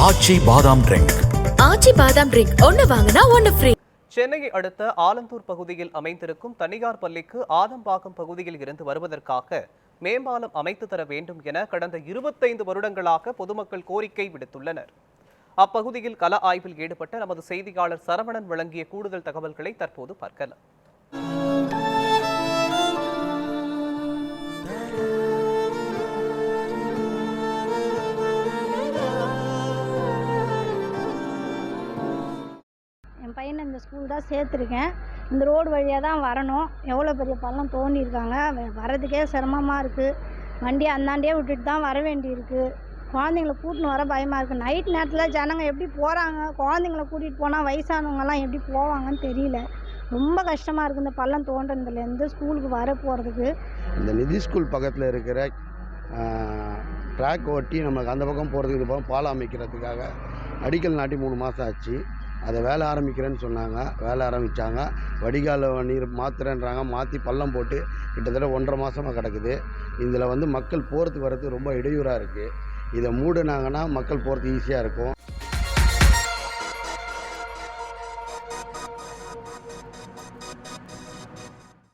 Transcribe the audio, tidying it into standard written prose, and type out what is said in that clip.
ஆச்சி பாதாம் ட்ரிங்க். ஆச்சி பாதாம் ட்ரிங்க் ஒன்னு வாங்கினா ஒன்னு ஃப்ரீ. சென்னையை அடுத்த ஆலந்தூர் பகுதியில் அமைந்திருக்கும் தனியார் பள்ளிக்கு ஆதம்பாக்கம் பகுதியில் இருந்து வருவதற்காக மேம்பாலம் அமைத்து தர வேண்டும் என கடந்த 25 வருடங்களாக பொதுமக்கள் கோரிக்கை விடுத்துள்ளனர். அப்பகுதியில் கள ஆய்வில் ஈடுபட்ட நமது செய்தியாளர் சரவணன் வழங்கிய கூடுதல் தகவல்களை தற்போது பார்க்கலாம். என் பையனை இந்த ஸ்கூல் தான் சேர்த்துருக்கேன். இந்த ரோடு வழியாக தான் வரணும். எவ்வளோ பெரிய பள்ளம் தோண்டியிருக்காங்க. வர்றதுக்கே சிரமமாக இருக்குது. வண்டியை அந்தாண்டியே விட்டுட்டு தான் வர வேண்டியிருக்கு. குழந்தைங்கள கூட்டின்னு வர பயமாக இருக்குது. நைட் நேரத்தில் ஜனங்க எப்படி போகிறாங்க, குழந்தைங்கள கூட்டிகிட்டு போனால் வயசானவங்கலாம் எப்படி போவாங்கன்னு தெரியல. ரொம்ப கஷ்டமாக இருக்குது இந்த பள்ளம் தோன்றதுலேருந்து ஸ்கூலுக்கு வர போகிறதுக்கு. இந்த நிதி ஸ்கூல் பக்கத்தில் இருக்கிற ட்ராக் ஒட்டி நம்மளுக்கு அந்த பக்கம் போகிறதுக்கு இது பக்கம் பாலம் அமைக்கிறதுக்காக அடிக்கல் நாட்டி 3 மாதம் ஆச்சு. அதை வேலை ஆரம்பிக்கிறேன்னு சொன்னாங்க. வேலை ஆரம்பித்தாங்க. வடிகால் நீர் மாற்றுறேன்றாங்க. மாற்றி பள்ளம் போட்டு கிட்டத்தட்ட 1.5 மாதமாக கிடக்குது. இதில் மக்கள் போகிறதுக்கு வர்றதுக்கு ரொம்ப இடையூறாக இருக்குது. இதை மூடினாங்கன்னா மக்கள் போகிறதுக்கு ஈஸியாக இருக்கும்.